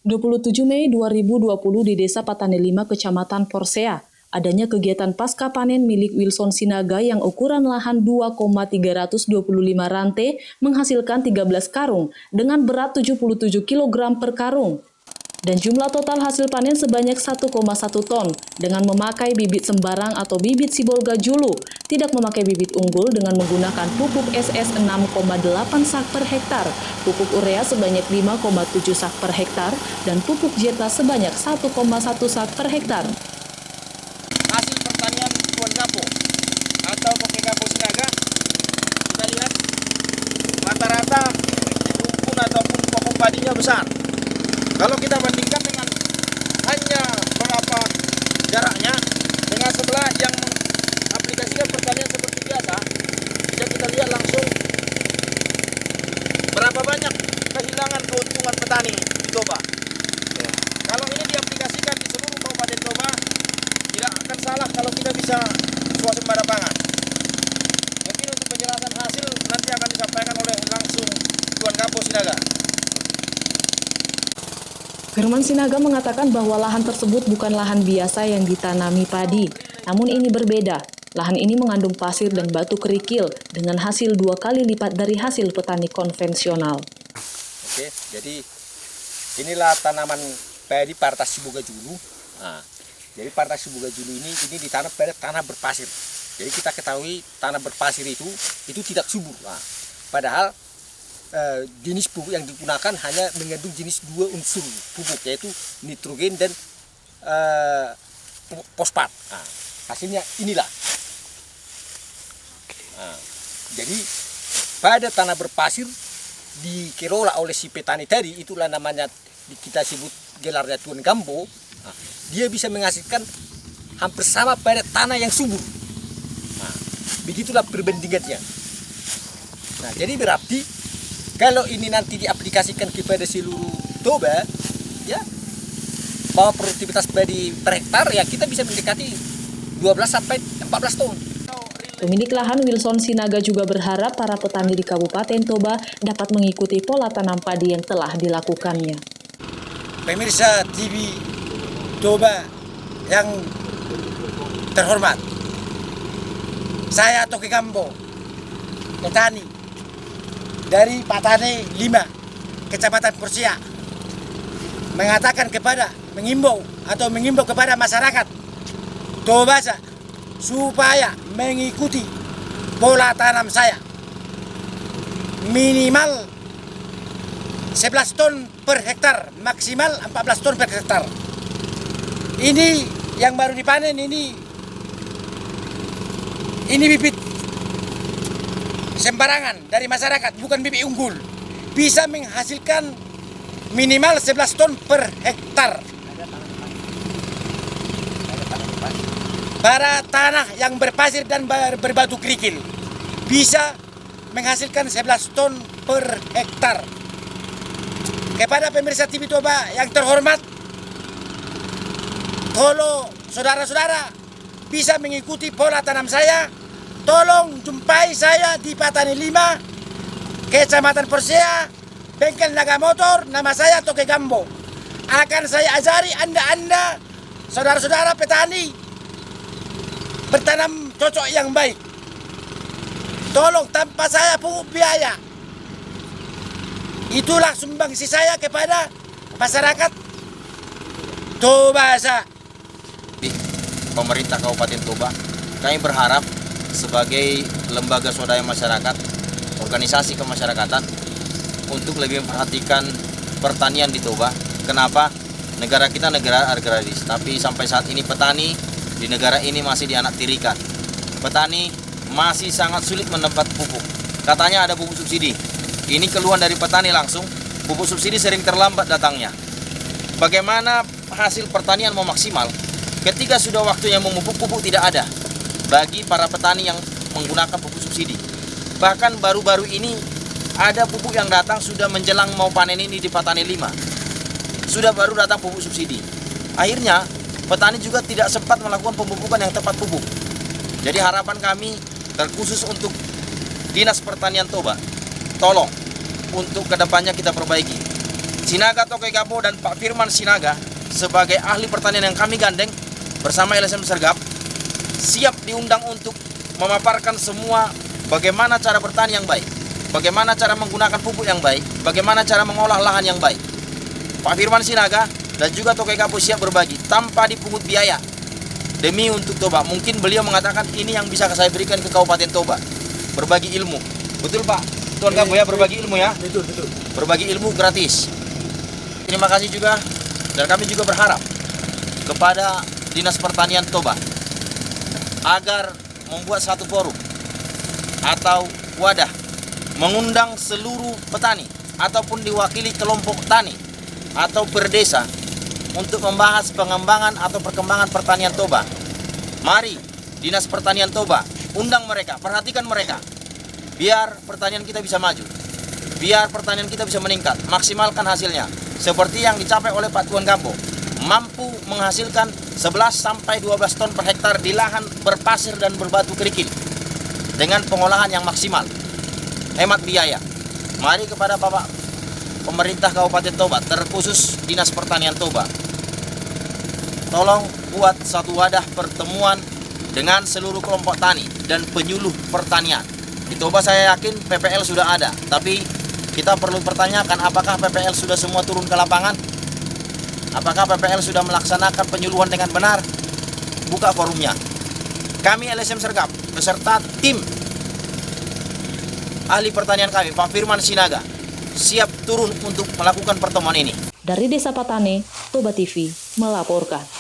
27 Mei 2020 di Desa Patani 5, Kecamatan Porsea, adanya kegiatan pasca panen milik Wilson Sinaga yang ukuran lahan 2,325 rantai menghasilkan 13 karung dengan berat 77 kg per karung. Dan jumlah total hasil panen sebanyak 1,1 ton dengan memakai bibit sembarang atau bibit Sibolga Julu, tidak memakai bibit unggul dengan menggunakan pupuk SS 6,8 sak per hektar, pupuk urea sebanyak 5,7 sak per hektar, dan pupuk Jeta sebanyak 1,1 sak per hektar. Hasil pertanian Tuan Kapo atau Kakek Kapo Sinaga, kita lihat rata-rata rumpun ataupun pokok padinya besar. Kalau kita bandingkan dengan hanya berapa jaraknya dengan sebelah yang mengaplikasikan pertanian seperti biasa, bisa kita lihat langsung berapa banyak kehilangan keuntungan petani di Toba. Kalau ini diaplikasikan di seluruh Kabupaten Toba, tidak akan salah kalau kita bisa swasembada pangan. Mungkin untuk penjelasan hasil nanti akan disampaikan oleh langsung Tuan Kapo Sinaga. Firman Sinaga mengatakan bahwa lahan tersebut bukan lahan biasa yang ditanami padi, namun ini berbeda. Lahan ini mengandung pasir dan batu kerikil dengan hasil 2 kali lipat dari hasil petani konvensional. Oke, jadi inilah tanaman padi Partas Sibolga Julu. Nah, jadi Partas Sibolga Julu ini ditanam pada tanah berpasir. Jadi kita ketahui tanah berpasir itu tidak subur. Nah, padahal jenis pupuk yang digunakan hanya mengandung jenis 2 unsur pupuk, yaitu nitrogen dan fosfat. Nah, hasilnya inilah. Nah, jadi pada tanah berpasir dikelola oleh si petani tadi, itulah namanya kita sebut gelarnya Tuan Gambo. Nah, dia bisa menghasilkan hampir sama pada tanah yang subur. Nah, begitulah perbandingannya. Nah, jadi berarti kalau ini nanti diaplikasikan kepada seluruh Toba, ya, bahwa produktivitas padi per hektar ya kita bisa mendekati 12 sampai 14 ton. Pemilik lahan Wilson Sinaga juga berharap para petani di Kabupaten Toba dapat mengikuti pola tanam padi yang telah dilakukannya. Pemirsa TV Toba yang terhormat, saya Toke Gambo, petani dari Patani 5, Kecamatan Porsea, mengimbau kepada masyarakat Tobasa supaya mengikuti pola tanam saya. Minimal 11 ton per hektar, maksimal 14 ton per hektar. Ini yang baru dipanen, ini bibit sembarangan dari masyarakat, bukan bibit unggul. Bisa menghasilkan minimal 11 ton per hektar. Pada tanah yang berpasir dan berbatu kerikil bisa menghasilkan 11 ton per hektar. Kepada pemirsa TV Toba yang terhormat, kalau saudara-saudara bisa mengikuti pola tanam saya, tolong jumpai saya di Patani 5, Kecamatan Porsea, Bengkel Naga Motor. Nama saya Toke Gambo. Akan saya ajari Anda, saudara-saudara petani, bertanam cocok yang baik. Tolong tanpa saya pungut biaya. Itulah sumbangsi saya kepada masyarakat Tobasa. Pemerintah Kabupaten Toba, kami berharap sebagai lembaga swadaya masyarakat, organisasi kemasyarakatan, untuk lebih memperhatikan pertanian di Toba. Kenapa? Negara kita negara agraris, tapi sampai saat ini petani di negara ini masih dianaktirikan. Petani masih sangat sulit mendapat pupuk. Katanya ada pupuk subsidi. Ini keluhan dari petani langsung, pupuk subsidi sering terlambat datangnya. Bagaimana hasil pertanian mau maksimal ketika sudah waktunya memupuk, pupuk tidak ada bagi para petani yang menggunakan pupuk subsidi. Bahkan baru-baru ini ada pupuk yang datang sudah menjelang mau panen ini di Patani 5. Sudah baru datang pupuk subsidi. Akhirnya petani juga tidak sempat melakukan pemupukan yang tepat pupuk. Jadi harapan kami terkhusus untuk Dinas Pertanian Toba, tolong untuk kedepannya kita perbaiki. Sinaga Tokai Gambo dan Pak Firman Sinaga sebagai ahli pertanian yang kami gandeng bersama LSM Sergap siap diundang untuk memaparkan semua bagaimana cara bertani yang baik, bagaimana cara menggunakan pupuk yang baik, bagaimana cara mengolah lahan yang baik. Pak Firman Sinaga dan juga Tokai Gambo siap berbagi tanpa dipungut biaya demi untuk Toba. Mungkin beliau mengatakan ini yang bisa saya berikan ke Kabupaten Toba, berbagi ilmu. Betul Pak Tuan Gambo ya, berbagi ilmu ya. Betul. Berbagi ilmu gratis. Terima kasih juga, dan kami juga berharap kepada Dinas Pertanian Toba agar membuat satu forum atau wadah mengundang seluruh petani ataupun diwakili kelompok tani atau perdesa untuk membahas pengembangan atau perkembangan pertanian Toba. Mari Dinas Pertanian Toba undang mereka, perhatikan mereka, biar pertanian kita bisa maju, biar pertanian kita bisa meningkat, maksimalkan hasilnya seperti yang dicapai oleh Pak Tuan Gambo, mampu menghasilkan 11-12 ton per hektar di lahan berpasir dan berbatu kerikil dengan pengolahan yang maksimal, hemat biaya. Mari kepada Bapak pemerintah Kabupaten Toba, terkhusus Dinas Pertanian Toba, tolong buat satu wadah pertemuan dengan seluruh kelompok tani dan penyuluh pertanian. Di Toba saya yakin PPL sudah ada, tapi kita perlu pertanyakan apakah PPL sudah semua turun ke lapangan? Apakah PPL sudah melaksanakan penyuluhan dengan benar? Buka forumnya. Kami LSM Sergap beserta tim ahli pertanian kami, Pak Firman Sinaga, siap turun untuk melakukan pertemuan ini. Dari Desa Patane, Toba TV melaporkan.